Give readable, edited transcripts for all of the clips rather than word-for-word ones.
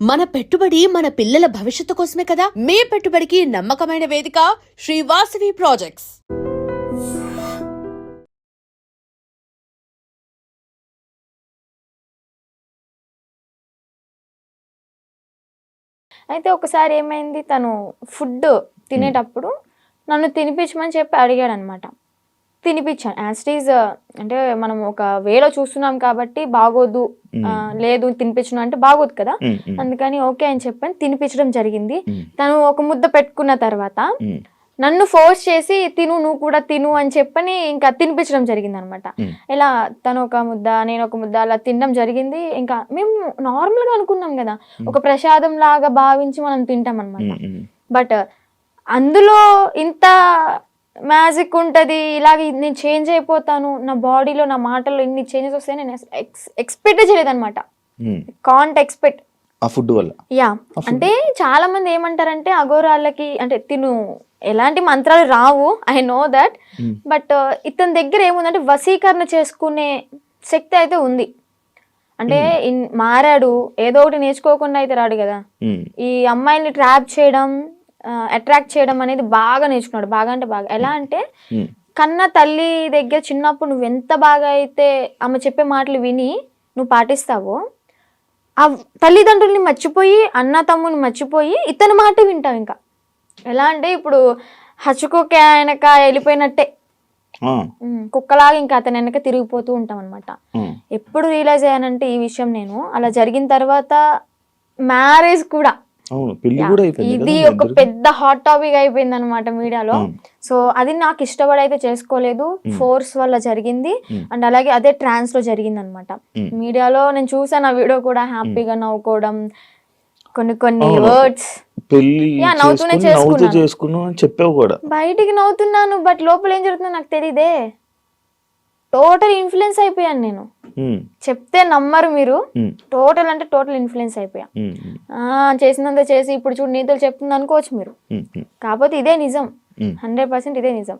మన పెట్టుబడి మన పిల్లల భవిష్యత్తు కోసమే కదా. మీ పెట్టుబడికి నమ్మకమైన వేదిక శ్రీ వాసవి ప్రాజెక్ట్స్. అయితే ఒకసారి ఏమైంది, తను ఫుడ్ తినేటప్పుడు నన్ను తినిపించమని చెప్పి అడిగాడు అనమాట. తినిపించాను యాజ్ ఇట్ ఈజ్. అంటే మనం ఒక వేలో చూస్తున్నాం కాబట్టి బాగోదు, లేదు తినిపించను అంటే బాగోదు కదా, అందుకని ఓకే అని చెప్పని తినిపించడం జరిగింది. తను ఒక ముద్ద పెట్టుకున్న తర్వాత నన్ను ఫోర్స్ చేసి తిను, నువ్వు కూడా తిను అని చెప్పని ఇంకా తినిపించడం జరిగింది అనమాట. ఇలా తను ఒక ముద్ద నేను ఒక ముద్ద అలా తినడం జరిగింది. ఇంకా మేము నార్మల్గా అనుకున్నాం కదా, ఒక ప్రసాదం లాగా భావించి మనం తింటాం అనమాట. బట్ అందులో ఇంత మ్యాజిక్ ఉంటుంది, ఇలాగ నేను చేంజ్ అయిపోతాను, నా బాడీలో నా మాటల్లో ఇన్ని చేంజెస్ వస్తాయని నేను ఎక్స్పెక్ట్ చేయలేదు అనమాట. కాంట్ ఎక్స్పెక్ట్ ఆ ఫుడ్ వల్ల. యా, అంటే చాలా మంది ఏమంటారంటే అఘోరాలకి అంటే తిను ఎలాంటి మంత్రాలు రావు, ఐ నో దట్. బట్ ఇతని దగ్గర ఏముందంటే వశీకరణ చేసుకునే శక్తి అయితే ఉంది. అంటే మారాడు, ఏదో ఒకటి నేర్చుకోకుండా అయితే రాడు కదా. ఈ అమ్మాయిల్ని ట్రాప్ చేయడం, అట్రాక్ట్ చేయడం అనేది బాగా నేర్చుకున్నాడు. బాగా అంటే బాగా. ఎలా అంటే కన్న తల్లి దగ్గర చిన్నప్పుడు నువ్వు ఎంత బాగా అయితే ఆమె చెప్పే మాటలు విని నువ్వు పాటిస్తావో, ఆ తల్లిదండ్రుల్ని మర్చిపోయి అన్న తమ్ముని మర్చిపోయి ఇతని మాట వింటావు. ఇంకా ఎలా అంటే ఇప్పుడు హచ్చుకోకే ఆయనక వెళ్ళిపోయినట్టే, కుక్కలాగా ఇంకా అతని వెనక తిరిగిపోతూ ఉంటాం అనమాట. ఎప్పుడు రియలైజ్ అయ్యానంటే ఈ విషయం నేను అలా జరిగిన తర్వాత మ్యారేజ్ కూడా ఇది ఒక పెద్ద హాట్ టాపిక్ అయిపోయింది అనమాట మీడియాలో. సో అది నాకు ఇష్టపడి అయితే చేసుకోలేదు, ఫోర్స్ వల్ల జరిగింది. అండ్ అలాగే అదే ట్రాన్స్ లో జరిగింది అనమాట. మీడియాలో నేను చూసాను ఆ వీడియో కూడా, హ్యాపీగా నవ్వుకోవడం, కొన్ని వర్డ్స్ నవ్వుతూనే చేసుకున్నాను, బయటికి నవ్వుతున్నాను, బట్ లోపల ఏం జరుగుతుందో నాకు తెలియదే. టోటల్ ఇన్ఫ్లుయెన్స్ అయిపోయాను నేను. చెప్తే నమ్మరు మీరు, టోటల్ అంటే టోటల్ ఇన్ఫ్లుయెన్స్ అయిపోయా. చేసినంత చేసి ఇప్పుడు చూడు నీతులు చెప్తుంది అనుకోవచ్చు మీరు, కాకపోతే ఇదే నిజం, 100% ఇదే నిజం.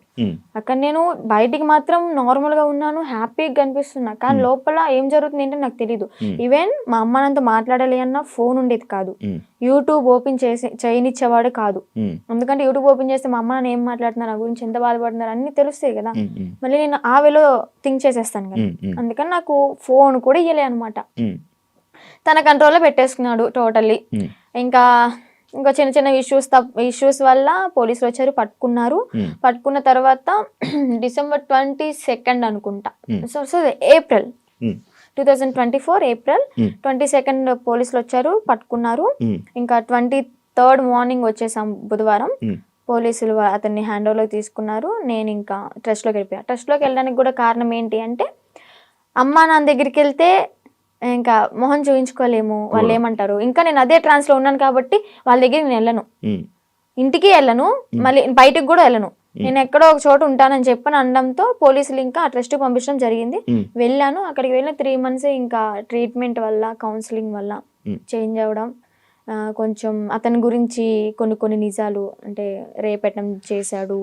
అక్కడ నేను బయటికి మాత్రం నార్మల్ గా ఉన్నాను, హ్యాపీగా కనిపిస్తున్నా, కానీ లోపల ఏం జరుగుతుంది ఏంటో నాకు తెలీదు. ఈవెన్ మా అమ్మ నాతో మాట్లాడాలి అన్న ఫోన్ ఉండేది కాదు, యూట్యూబ్ ఓపెన్ చేయనిచ్చేవాడు కాదు. ఎందుకంటే యూట్యూబ్ ఓపెన్ చేస్తే మా అమ్మ నాన్న ఏం మాట్లాడుతున్నారు, నా గురించి ఎంత బాధపడుతున్నారు అన్ని తెలుస్తాయి కదా. మళ్ళీ నేను ఆ వేలో థింక్ చేసేస్తాను కదా, అందుకని నాకు ఫోన్ కూడా ఇయ్యలే అనమాట. తన కంట్రోల్లో పెట్టేసుకున్నాడు టోటల్లీ. ఇంకా చిన్న చిన్న ఇష్యూస్ వల్ల పోలీసులు వచ్చారు, పట్టుకున్నారు. పట్టుకున్న తర్వాత డిసెంబర్ 22 అనుకుంటా, సో ఏప్రిల్ 2024 ఏప్రిల్ 22 పోలీసులు వచ్చారు, పట్టుకున్నారు. ఇంకా 23rd మార్నింగ్ వచ్చేసాం బుధవారం. పోలీసులు అతన్ని హ్యాండ్ ఓవర్లోకి తీసుకున్నారు. నేను ఇంకా ట్రస్ట్లోకి వెళ్ళిపోయాను. ట్రస్ట్లోకి వెళ్ళడానికి కూడా కారణం ఏంటి అంటే, అమ్మా నాన్న దగ్గరికి వెళ్తే ఇంకా మొహం చూయించుకోలేము, వాళ్ళు ఏమంటారు. ఇంకా నేను అదే ట్రాన్స్ లో ఉన్నాను కాబట్టి వాళ్ళ దగ్గర నేను వెళ్ళను, ఇంటికి వెళ్ళను, మళ్ళీ బయటకు కూడా వెళ్ళను, నేను ఎక్కడో ఒక చోట ఉంటానని చెప్పని అనడంతో పోలీసులు ఇంకా ఆ ట్రస్ట్ పంపించడం జరిగింది. వెళ్ళాను. అక్కడికి వెళ్ళిన 3 months ఇంకా ట్రీట్మెంట్ వల్ల, కౌన్సిలింగ్ వల్ల చేంజ్ అవ్వడం, కొంచెం అతని గురించి కొన్ని నిజాలు, అంటే రేపెట్టడం చేశాడు,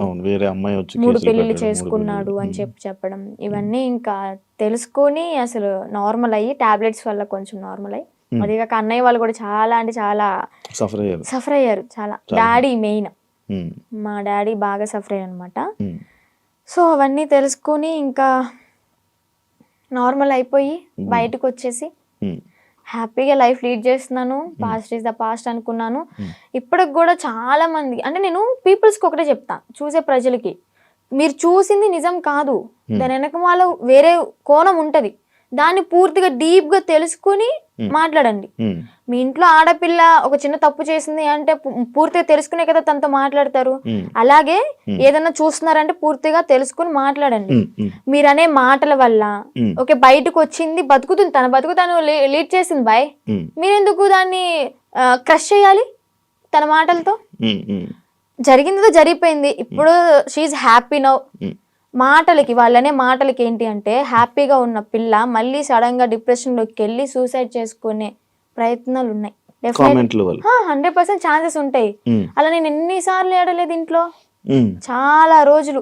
3 పెళ్లిళ్ళు చేసుకున్నాడు అని చెప్పడం, ఇవన్నీ ఇంకా తెలుసుకొని అసలు నార్మల్ అయ్యి, టాబ్లెట్స్ వల్ల కొంచెం నార్మల్ అయ్యి, అదిగాక అన్నయ్య వాళ్ళు కూడా చాలా అంటే చాలా సఫర్ అయ్యారు. చాలా డాడీ మెయిన్, మా డాడీ బాగా సఫర్ అయ్యారు అనమాట. సో అవన్నీ తెలుసుకొని ఇంకా నార్మల్ అయిపోయి బయటకు వచ్చేసి హ్యాపీగా లైఫ్ లీడ్ చేస్తున్నాను. పాస్ట్ ఈజ్ ద పాస్ట్ అనుకున్నాను. ఇప్పటికి కూడా చాలా మంది, అంటే నేను పీపుల్స్కి ఒకటే చెప్తా, చూసే ప్రజలకి, మీరు చూసింది నిజం కాదు, దాని వెనక వాళ్ళు వేరే కోణం ఉంటది, దాన్ని పూర్తిగా డీప్ గా తెలుసుకుని మాట్లాడండి. మీ ఇంట్లో ఆడపిల్ల ఒక చిన్న తప్పు చేసింది అంటే పూర్తిగా తెలుసుకునే కదా తనతో మాట్లాడతారు. అలాగే ఏదన్నా చూస్తున్నారంటే పూర్తిగా తెలుసుకుని మాట్లాడండి. మీరనే మాటల వల్ల ఓకే బయటకు వచ్చింది, బతుకుతుంది, తన బతుకు తను లీడ్ చేసింది బాయ్, మీరెందుకు దాన్ని క్రష్ చేయాలి తన మాటలతో? జరిగిందో జరిగిపోయింది, ఇప్పుడు షీఈ్ హ్యాపీ నౌ. మాటలకి, వాళ్ళనే మాటలకి ఏంటి అంటే, హ్యాపీగా ఉన్న పిల్ల మళ్ళీ సడన్ గా డిప్రెషన్ లోకి వెళ్ళి సూసైడ్ చేసుకునే ప్రయత్నాలు ఉన్నాయి. 100% ఛాన్సెస్ ఉంటాయి. అలా నేను ఎన్నిసార్లు ఏడలేదు ఇంట్లో, చాలా రోజులు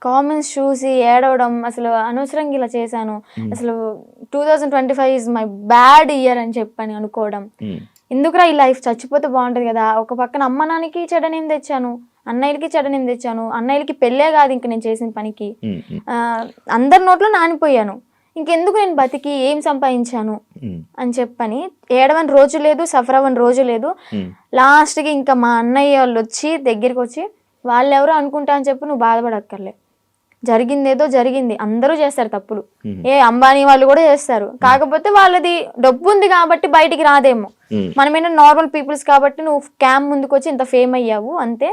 కామెంట్స్ చూసి ఏడవడం, అసలు అనవసరంగా ఇలా చేశాను, అసలు 2025 ఈజ్ మై బ్యాడ్ ఇయర్ అని చెప్పని అనుకోవడం, ఎందుకురా ఈ లైఫ్, చచ్చిపోతే బాగుంటుంది కదా. ఒక పక్కన అమ్మ నాన్నకి చెడనేం తెచ్చాను, అన్నయ్యలకి చెడనేం తెచ్చాను, అన్నయ్యలకి పెళ్ళే కాదు ఇంక నేను చేసిన పనికి, అందరి నోట్లో నానిపోయాను, ఇంకెందుకు నేను బతికి ఏం సంపాదించాను అని చెప్పని ఏడవని రోజు లేదు, సఫర్ అవ్వని రోజు లేదు. లాస్ట్కి ఇంకా మా అన్నయ్య వాళ్ళు వచ్చి దగ్గరికి వచ్చి, వాళ్ళెవరో అనుకుంటా అని చెప్పి నువ్వు బాధపడక్కర్లే, జరిగిందేదో జరిగింది, అందరూ చేస్తారు తప్పులు, అంబానీ వాళ్ళు కూడా చేస్తారు, కాకపోతే వాళ్ళది డబ్బు ఉంది కాబట్టి బయటికి రాదేమో, మనమేనా నార్మల్ పీపుల్స్ కాబట్టి నువ్వు క్యామ్ ముందుకు వచ్చి ఇంత ఫేమ్ అయ్యావు అంతే,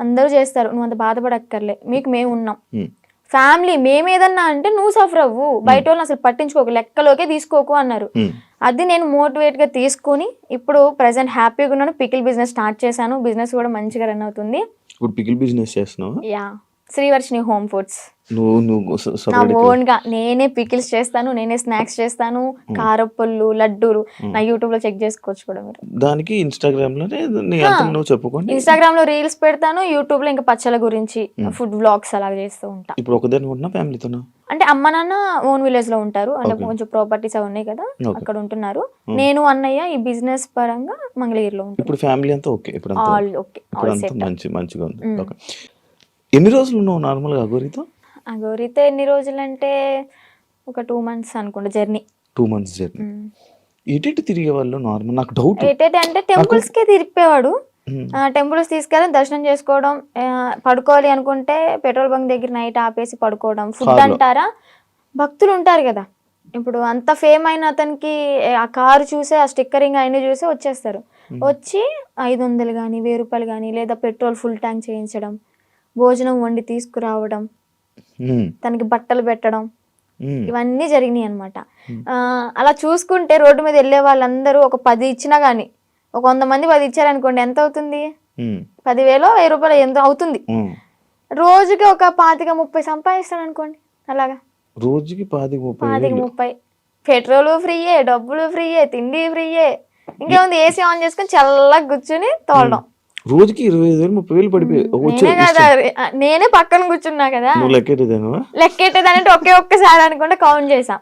అందరూ చేస్తారు, నువ్వు అంత బాధపడక్కర్లే, మీకు మేము ఉన్నాం, ఫ్యామిలీ మేమేదన్నా అంటే నువ్వు సఫర్ అవ్వు, బయట వాళ్ళని అసలు పట్టించుకోకు, లెక్కలోకే తీసుకోకు అన్నారు. అది నేను మోటివేట్ గా తీసుకుని ఇప్పుడు ప్రెసెంట్ హ్యాపీగా ఉన్నాను. పికిల్ బిజినెస్ స్టార్ట్ చేశాను, బిజినెస్ కూడా మంచిగా రన్ అవుతుంది. ఇప్పుడు పికిల్ బిజినెస్ చేస్తున్నావా? Yeah, Srivarshini home foods. నువ్వు నా ఓన్ గా నేనే పికిల్స్ చేస్తాను, నేనే స్నాక్స్ చేస్తాను, కారప్పళ్ళు, లడ్డూలు, నా యూట్యూబ్ లో చెక్ చేసుకోవచ్చు కూడా మీరు. దానికి ఇన్స్టాగ్రామ్ లోనే నువ్వు చెప్పుకోండి. ఇన్స్టాగ్రామ్ లో రీల్స్ పెడతాను, యూట్యూబ్ లో ఇంకా పచ్చల గురించి ఫుడ్ వ్లాగ్స్ అలాగే చేస్తూ ఉంటా. ఇప్పుడు ఒకదాని ఉంటున్నా ఫ్యామిలీతోనా? అంటే అమ్మ నాన్న ఓన్ విలేజ్ లో ఉంటారు, అంటే కొంచెం ప్రాపర్టీస్ అవి ఉన్నాయి కదా, అక్కడ ఉంటున్నారు. నేను అన్నయ్య ఈ బిజినెస్ పరంగా మంగళగిరిలో ఉంటాను. ఇప్పుడు ఫ్యామిలీ అంతా ఓకే? ఇప్పుడు ఆల్ ఓకే, మంచిగా ఉంది. ఓకే. ఎన్ని రోజులు ఉన్నావు నార్మల్ గా అఘోరితో? అఘోరితో ఎన్ని రోజులు అంటే ఒక 2 months అనుకుంటా జర్నీ. 2 months journey. ఎటు తిరిగే వాళ్ళు నార్మల్? నాకు డౌట్ అంటే టెంపుల్స్ కే తిరిపేవాడు. టెంపుల్స్ తీసుకెళ్ళి దర్శనం చేసుకోవడం, పడుకోవాలి అనుకుంటే పెట్రోల్ బంక్ దగ్గర నైట్ ఆపేసి పడుకోవడం. ఫుడ్ అంటారా, భక్తులు ఉంటారు కదా, ఇప్పుడు అంత ఫేమ్ అయిన అతనికి ఆ కారు చూసే, ఆ స్టిక్కరింగ్ అయిన చూసే వచ్చేస్తారు. వచ్చి 500 కానీ 1000 రూపాయలు కానీ, లేదా పెట్రోల్ ఫుల్ ట్యాంక్ చేయించడం, భోజనం వండి తీసుకురావడం, తనకి బట్టలు పెట్టడం, ఇవన్నీ జరిగినాయి అనమాట. అలా చూసుకుంటే రోడ్డు మీద వెళ్ళే వాళ్ళందరూ ఒక 10 ఇచ్చినా గానీ, ఒక 100 మంది 10 ఇచ్చారనుకోండి, ఎంత అవుతుంది? 10,000 1000 రూపాయలు ఎంత అవుతుంది? రోజుకి ఒక 25-30 సంపాదిస్తాను అనుకోండి. అలాగా రోజుకి 25-30 పెట్రోల్ ఫ్రీయే, డబ్బులు ఫ్రీయే, తిండి ఫ్రీయే, ఇంకేముంది ఏసీ ఆన్ చేసుకుని చల్లగా కూర్చుని తోలడం. రోజుకి 25,000-30,000 పడిపోయి నేనే పక్కన కూర్చున్నా కదా, లెక్కెట్టేదానంటే ఒక్కసారి అనుకుంటే కౌంట్ చేసా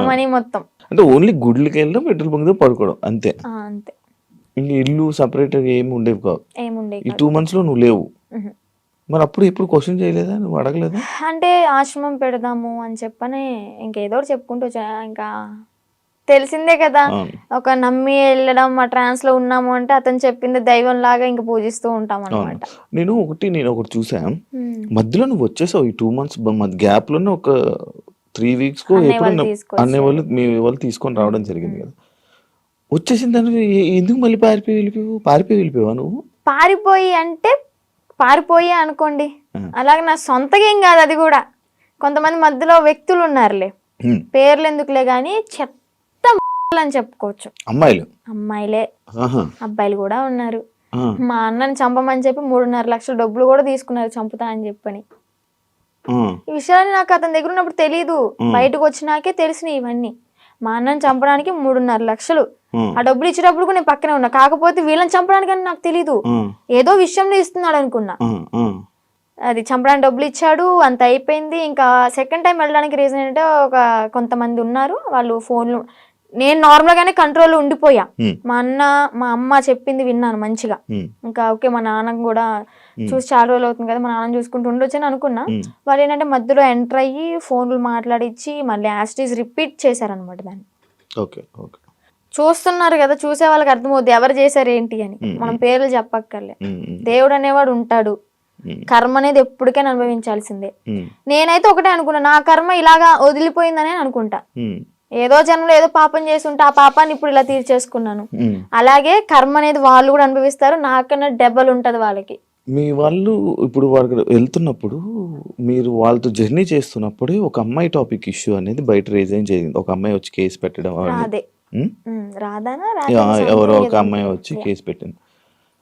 మనీ మొత్తం. అంటే ఓన్లీ గుడ్లకి వెళ్ళడం, పెట్రోల్ బంక్ పడుకోవడం అంతే. అంతే, ఇంకా ఇల్లు సపరేట్ ఏమి ఉండేవి కావు. ఏముండేవి. ఈ 2 months లో నువ్వు లేవు. మరి అప్పుడు ఎప్పుడు క్వశ్చన్ చేయలేదా, నువ్వు అడగలేదా? అంటే ఆశ్రమం పెడదాము అని చెప్పని ఇంకేదో చెప్పుకుంటూ వచ్చా. ఇంకా తెలిసిందే కదా, ఒక నమ్మి వెళ్ళడం, ఆ ట్రాన్స్ లో ఉన్నాము అంటే అతను చెప్పింది దైవం లాగా ఇంకా పూజిస్తూ ఉంటాం అనమాట. నేను ఒకటి చూసా, మధ్యలో నువ్వు వచ్చేసావు ఈ 2 months గ్యాప్ లోనే ఒక 3 weeks కో అనే వాళ్ళు మీ వాళ్ళు తీసుకొని రావడం జరిగింది కదా. వచ్చేసిన దాన్ని ఎందుకు మళ్ళీ పారిపోయి వెళ్ళిపోయావా నువ్వు? పారిపోయి అనుకోండి, అలాగే నా సొంతగా ఏం కాదు అది కూడా. కొంతమంది మధ్యలో వ్యక్తులు ఉన్నారులే, పేర్లు ఎందుకులే గానీ చెత్త అని చెప్పుకోవచ్చు. అమ్మాయిలే, అబ్బాయిలు కూడా ఉన్నారు. మా అన్నని చంపమని చెప్పి 3.5 లక్షల డబ్బులు కూడా తీసుకున్నారు, చంపుతా అని చెప్పని. ఈ విషయాన్ని నాకు అతని దగ్గర ఉన్నప్పుడు తెలీదు, బయటకు వచ్చినాకే తెలిసినాయి ఇవన్నీ. మా అన్నని చంపడానికి 3.5 లక్షలు, ఆ డబ్బులు ఇచ్చేటప్పుడు కూడా నేను పక్కనే ఉన్నా, కాకపోతే వీళ్ళని చంపడానికి అని నాకు తెలీదు, ఏదో విషయంలో ఇస్తున్నాడు అనుకున్నా. అది చంపడానికి డబ్బులు ఇచ్చాడు, అంత అయిపోయింది. ఇంకా సెకండ్ టైం వెళ్ళడానికి రీజన్ ఏంటంటే, కొంతమంది ఉన్నారు వాళ్ళు ఫోన్లు, నేను నార్మల్ గానే కంట్రోల్ ఉండిపోయా. మా అమ్మ చెప్పింది విన్నాను మంచిగా. ఇంకా ఓకే, మా నాన్న కూడా చూసి చాలా రోజులు అవుతుంది కదా, మా నాన్న చూసుకుంటూ ఉండొచ్చు అని అనుకున్నా. వాళ్ళు ఏంటంటే మధ్యలో ఎంటర్ అయ్యి ఫోన్లు మాట్లాడిచ్చి మళ్ళీ యాస్టీస్ రిపీట్ చేశారనమాట దాన్ని. చూస్తున్నారు కదా, చూసే వాళ్ళకి అర్థమవుద్ది ఎవరు చేశారు ఏంటి అని. మనం పేర్లు చెప్పక్కర్లే, దేవుడు అనేవాడు ఉంటాడు, కర్మ అనేది ఎప్పటికైనా అనుభవించాల్సిందే. నేనైతే ఒకటే అనుకున్నా, నా కర్మ ఇలాగా వదిలిపోయిందనే అనుకుంటా. ఏదో జన్మలో ఏదో పాపం చేసి ఉంటే ఆ పాపాన్ని ఇప్పుడు ఇలా తీర్చేసుకున్నాను. అలాగే కర్మ అనేది వాళ్ళు కూడా అనుభవిస్తారు, నాకన్నా డబల్ ఉంటది వాళ్ళకి. మీ వాళ్ళు ఇప్పుడు వాళ్ళకి వెళ్తున్నప్పుడు, మీరు వాళ్ళతో జర్నీ చేస్తున్నప్పుడు ఒక అమ్మాయి టాపిక్ ఇష్యూ అనేది బయట రేజ్ అయ్యి జరిగింది. ఒక అమ్మాయి వచ్చి కేసు పెట్టడం, ఎవరో ఒక అమ్మాయి వచ్చి కేసు పెట్టింది.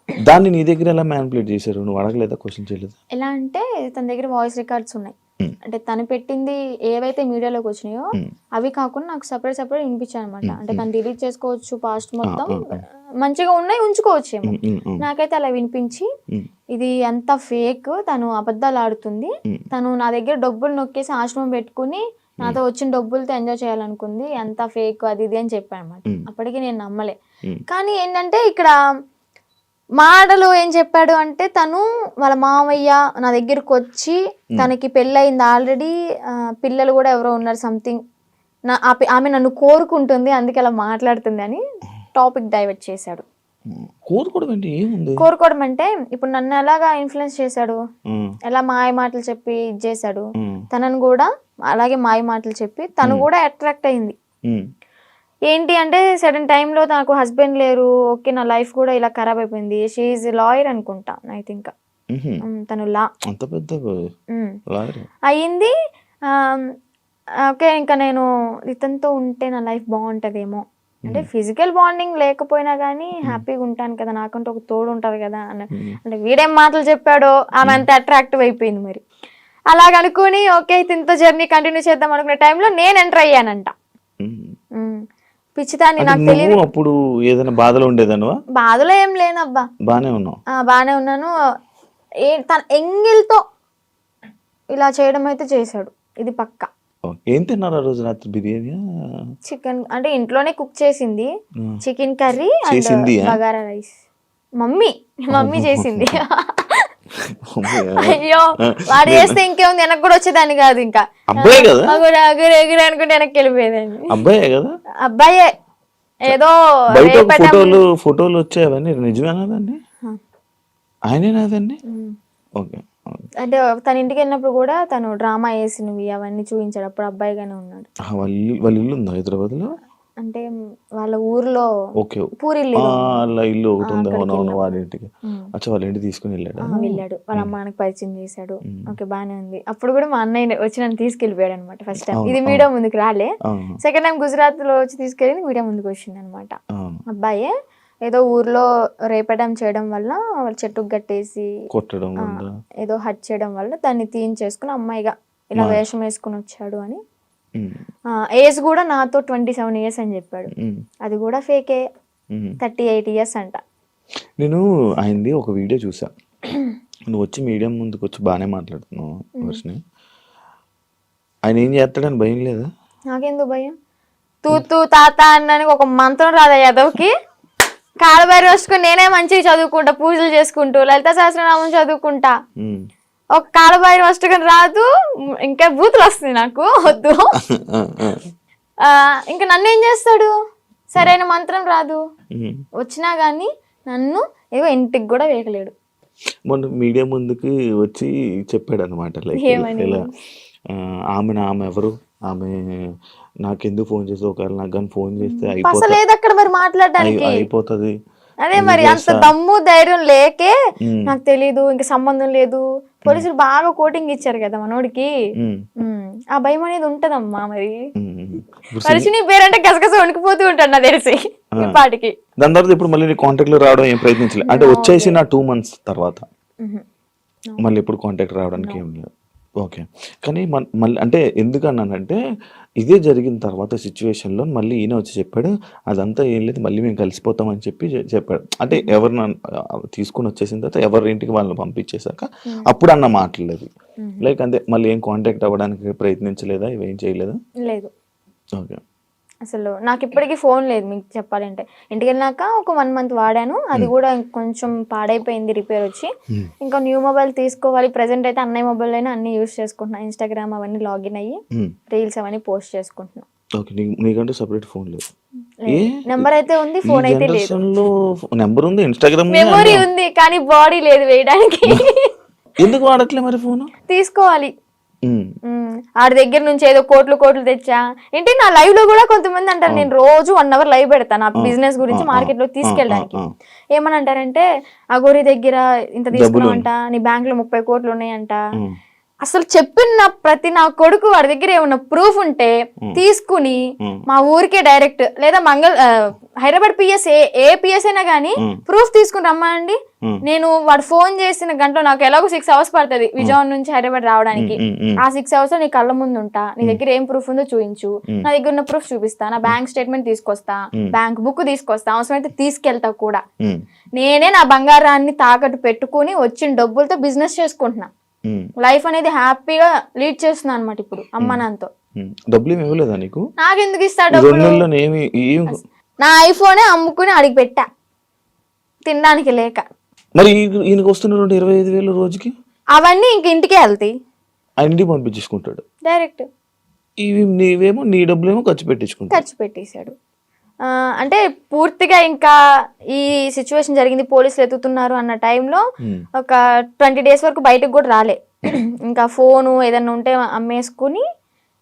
దాన్ని నీ దగ్గర ఎలా మ్యానిపులేట్ చేశారు? నువ్వు అడగలేదా, క్వశ్చన్ చేయలేదా? ఎలా అంటే తన దగ్గర వాయిస్ రికార్డ్స్ ఉన్నాయి, అంటే తను పెట్టింది ఏవైతే మీడియాలోకి వచ్చినాయో అవి కాకుండా నాకు సపరేట్ వినిపించాయి అనమాట. అంటే తను డిలీట్ చేసుకోవచ్చు, పాస్ట్ మొత్తం మంచిగా ఉన్నాయి ఉంచుకోవచ్చు ఏమో. నాకైతే అలా వినిపించి ఇది అంతా ఫేక్, తను అబద్ధాలు ఆడుతుంది, తను నా దగ్గర డబ్బులు నొక్కేసి ఆశ్రమం పెట్టుకుని నాతో వచ్చిన డబ్బులతో ఎంజాయ్ చేయాలనుకుంది, అంతా ఫేక్ అది ఇది అని చెప్పాను అనమాట. అప్పటికి నేను నమ్మలే. కానీ ఏంటంటే ఇక్కడ మాటలు ఏం చెప్పాడు అంటే, తను వాళ్ళ మామయ్య నా దగ్గరకు వచ్చి తనకి పెళ్ళయింది ఆల్రెడీ, పిల్లలు కూడా ఎవరో ఉన్నారు సంథింగ్, ఆమె నన్ను కోరుకుంటుంది అందుకే అలా మాట్లాడుతుంది అని టాపిక్ డైవర్ట్ చేశాడు. కోరుకోవడం అంటే ఇప్పుడు నన్ను ఎలాగా ఇన్ఫ్లుయెన్స్ చేశాడు, ఎలా మాయ మాటలు చెప్పి ఇది చేశాడు, తనను కూడా అలాగే మాయ మాటలు చెప్పి తను కూడా అట్రాక్ట్ అయింది. ఏంటి అంటే సడన్ టైంలో నాకు హస్బెండ్ లేరు, ఓకే నా లైఫ్ కూడా ఇలా ఖరాబ్ అయిపోయింది. షీఈ్ లాయర్ అనుకుంటా ఐ థింక్, తను లా అయ్యింది. ఓకే ఇంకా నేను ఇతనితో ఉంటే నా లైఫ్ బాగుంటదేమో, అంటే ఫిజికల్ బాండింగ్ లేకపోయినా కానీ హ్యాపీగా ఉంటాను కదా, నాకంటే ఒక తోడు ఉంటుంది కదా అన్న. అంటే వీడేం మాటలు చెప్పాడో ఆమె అంత అట్రాక్టివ్ అయిపోయింది. మరి అలాగనుకుని ఓకే ఇతనితో జర్నీ కంటిన్యూ చేద్దాం అనుకునే టైంలో నేను ఎంటర్ అయ్యానంట. పిచ్చిదాన్ని, నాకు తెలియదు. అప్పుడు ఏదైనా బాధలో ఉండేదానువా? బాధలో ఏం లేనబ్బా, బానే ఉన్నావు. బానే ఉన్నాను. తన ఎంగిల్తో ఇలా చేయడం అయితే చేశాడు, ఇది పక్కా. ఏం తిన్నారు ఆ రోజు రాత్రి? బిర్యానీ, చికెన్ అంటే ఇంట్లోనే కుక్ చేసింది, chicken curry and bagara rice. Mummy చేసింది. అయ్యో వాడు చేస్తే ఇంకేముంది, వెనక్కి కూడా వచ్చేదాన్ని కాదు. ఇంకా అబ్బాయి కదా, ఎగురు అనుకుంటే వెనక్కి వెళ్ళిపోయేదాన్ని. అబ్బాయే కదా, అబ్బాయే. ఏదో ఫోటోలు వచ్చాయి, అవన్నీ నిజమేనాదండి? ఆయనేనాదండి? ఓకే. అంటే తన ఇంటికి వెళ్ళినప్పుడు కూడా తను డ్రామా వేసినవి అవన్నీ చూపించాడు. అప్పుడు అబ్బాయిగానే ఉన్నాడు. వాళ్ళ ఇల్లు ఉందా హైదరాబాద్ లో? అంటే వాళ్ళ ఊర్లో పూరిల్లు ఇల్లు ఒకటి ఉంది. అవునవును, వాళ్ళ ఇంటికి. అచ్చా, వాళ్ళ ఇంటికి తీసుకుని వెళ్ళాడు. వాళ్ళ అమ్మానికి పరిచయం చేశాడు. ఓకే బానే ఉంది. అప్పుడు కూడా మా అన్నయ్య వచ్చి నన్ను తీసుకెళ్లిపోయాడు అనమాట. ఫస్ట్ టైం ఇది మీడియా ముందుకు రాలే, సెకండ్ టైం గుజరాత్ లో వచ్చి తీసుకెళ్ళి మీడియా ముందుకు వచ్చింది అనమాట. అబ్బాయే ఏదో ఊర్లో రేపడం చేయడం వల్ల వాళ్ళ చెట్టుకు కట్టేసి కొట్టడం, ఏదో హట్ చేయడం వల్ల దాన్ని తీయించేసుకుని అమ్మాయిగా ఇలా వేషం వేసుకుని వచ్చాడు అని. ఏజ్ కూడా నాతో 27 years అని చెప్పాడు. అది కూడా ఫేకే, 38 years అంట. నేను ఆయనది ఒక వీడియో చూసా, నువ్వు వచ్చి మీడియం ముందుకు వచ్చి బాగానే మాట్లాడుతున్నావు వర్షిని. ఆయన ఏం చేస్తాడని భయం లేదా? నాకెందుకు భయం? తూ తాత అన్నానికి ఒక మంత్రం రాదా యాదవ్కి? కాలబారి వస్తుకుని నేనే మంచిగా చదువుకుంటా, పూజలు చేసుకుంటూ లలిత సహస్రనామం చదువుకుంటా. ఒక కాలబారి వస్తుకుని రాదు, ఇంకా బూతులు వస్తుంది నాకు, వద్దు. ఇంకా నన్ను ఏం చేస్తాడు? సరైన మంత్రం రాదు, వచ్చినా గానీ నన్ను ఏవో ఇంటికి కూడా వేయలేడు. మొన్న మీడియా ముందుకి వచ్చి చెప్పాడు అనమాట, లైక్ ఆమె ఎవరు, ఆమె నాకెందుకు ఫోన్ చేస్తే, ఒకవేళ నాకు కానీ ఫోన్ చేస్తే అయిపోతుంది అక్కడ మరి మాట్లాడడానికి అయిపోతుంది. అదే మరి అంత దమ్ము ధైర్యం లేకే నాకు తెలీదు, ఇంకా సంబంధం లేదు. పోలీసులు బాగా కోటింగ్ ఇచ్చారు కదా మనోడికి, ఆ భయం అనేది ఉంటదమ్మా. మరి మనిషిని పేరంటే గసగస వణికిపోతూ ఉంటాడు నాకు తెలిసి ఇప్పటికి. దాని తర్వాత ఇప్పుడు మళ్ళీ కాంటాక్ట్ లో రావడం ఏం ప్రయత్నించలేదు అంటే? వచ్చేసి నా 2 months తర్వాత మళ్ళీ ఇప్పుడు కాంటాక్ట్ రావడానికి ఏం లేదు. ఓకే. కానీ మళ్ళీ అంటే ఎందుకన్నానంటే, ఇదే జరిగిన తర్వాత సిచ్యువేషన్లో మళ్ళీ ఈయన వచ్చి చెప్పాడు, అదంతా ఏం లేదు, మళ్ళీ మేము కలిసిపోతామని చెప్పాడు. అంటే ఎవరిని తీసుకుని వచ్చేసిన తర్వాత ఎవరింటికి వాళ్ళని పంపించేశాక అప్పుడు అన్న మాటలేదు. లైక్ అంతే, మళ్ళీ ఏం కాంటాక్ట్ అవ్వడానికి ప్రయత్నించలేదా, ఇవేం చేయలేదా? లేదు. ఓకే. అసలు నాకు ఇప్పటికీ ఫోన్ లేదు మీకు చెప్పాలంటే. ఇంటికి వెళ్ళినాక ఒక 1 month వాడాను, అది కూడా కొంచెం పాడైపోయింది రిపేర్ వచ్చి. ఇంకా న్యూ మొబైల్ తీసుకోవాలి. ప్రెసెంట్ అయితే అన్నయ్య మొబైల్ అయినా అన్ని యూజ్ చేసుకుంటున్నా, ఇన్స్టాగ్రామ్ అవన్నీ లాగిన్ అయ్యి రీల్స్ అవన్నీ పోస్ట్ చేసుకుంటున్నా. నీకంటే సెపరేట్ ఫోన్ లేదు? నెంబర్ అయితే ఉంది, ఫోన్ అయితే లేదు. నెంబర్ ఉంది, ఇన్స్టాగ్రామ్ మెమొరీ ఉంది, కానీ బాడీ లేదు వేయడానికి. ఎందుకు వాడట్లే మరి ఫోన్? తీసుకోవాలి. ఆడి దగ్గర నుంచి ఏదో కోట్లు తెచ్చా ఏంటి. నా లైవ్ లో కూడా కొంతమంది అంటారు, నేను రోజు 1 hour లైవ్ పెడతాను నా బిజినెస్ గురించి మార్కెట్ లో తీసుకెళ్ళడానికి. ఏమని అంటారంటే, అగోరి దగ్గర ఇంత తీసుకున్నావంట, నీ బ్యాంక్ లో 30 కోట్లు ఉన్నాయంట. అసలు చెప్పిన ప్రతి నా కొడుకు వాడి దగ్గర ఏమన్నా ప్రూఫ్ ఉంటే తీసుకుని మా ఊరికే డైరెక్ట్, లేదా హైదరాబాద్ పిఎస్ ఏ పిఎస్ అయినా గానీ ప్రూఫ్ తీసుకుని రమ్మండి. నేను వాడు ఫోన్ చేసిన గంటలో నాకు ఎలాగో 6 hours పడుతుంది విజయవాడ నుంచి హైదరాబాద్ రావడానికి. ఆ 6 hours నీ కళ్ళ ముందు ఉంటా, నీ దగ్గర ఏం ప్రూఫ్ ఉందో చూపించు, నా దగ్గర ఉన్న ప్రూఫ్ చూపిస్తా, నా బ్యాంక్ స్టేట్మెంట్ తీసుకొస్తా, బ్యాంక్ బుక్ తీసుకొస్తా, అవసరమైతే తీసుకెళ్తా కూడా. నేనే నా బంగారాన్ని తాకట్టు పెట్టుకుని వచ్చిన డబ్బులతో బిజినెస్ చేసుకుంటున్నా. లైఫ్ అనేది హ్యాపీగా లీడ్ చేస్తున్నా అనమాట ఇప్పుడు అమ్మ నాన్నతో. డబ్బులు ఏమి ఇవ్వలేదా నీకు? నాకెందుకు ఇస్తా ఈ 2 డబ్బులు? నెలల్లో ఏమి నా ఐఫోనే అమ్ముకుని అడిగి పెట్టా తినడానికి లేక. మరి ఈయనకు వస్తున్నటువంటి 25,000 రోజుకి అవన్నీ ఇంక ఇంటికే వెళ్తాయి, ఆయన ఇంటికి పంపించేసుకుంటాడు. డైరెక్ట్ ఇవి నీవేమో నీ డబ్బులేమో ఖర్చు పెట్టించుకుంటాడు. ఖర్చు పెట్టేశాడు. అంటే పూర్తిగా ఇంకా ఈ సిచ్యువేషన్ జరిగింది, పోలీసులు ఎత్తుతున్నారు అన్న టైంలో ఒక 20 days వరకు బయటకు కూడా రాలే. ఇంకా ఫోను ఏదన్నా ఉంటే అమ్మేసుకుని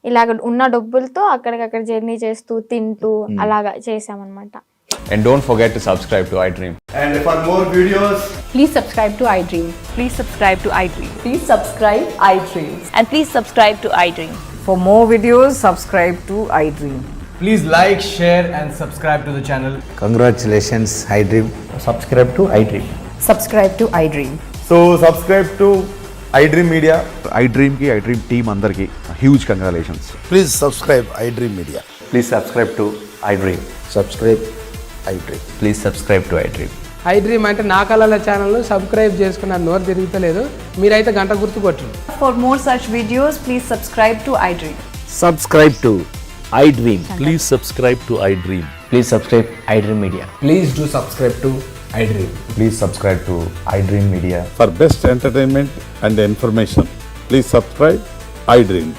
ఇలాగ ఉన్న డబ్బులతో అక్కడికక్కడ జర్నీ చేస్తూ తింటూ అలాగా చేసామన్నమాట. And don't forget to subscribe to iDream. And for more videos, Please subscribe to iDream. Please subscribe to iDream. Please subscribe iDream. And please subscribe to iDream. For more videos, subscribe to iDream. please like, share, and subscribe to the channel. Congratulations, iDream. Subscribe to iDream. Subscribe to iDream. So subscribe to iDream Media. iDream ki iDream team andarki huge congratulations. Please subscribe iDream Media. Please subscribe to iDream. Subscribe iDream. Please subscribe to iDream. iDream అంటే నా కళల channel subscribe చేసుకున్న నోరు తిరుగుతలేదు, మీరైతే గంట గుర్తు కొట్టండి. For more such videos, please subscribe to iDream. Subscribe to iDream. Please subscribe to iDream. Please subscribe iDream Media. Please do subscribe to iDream. Please subscribe to iDream Media. For best entertainment and information, please subscribe iDream.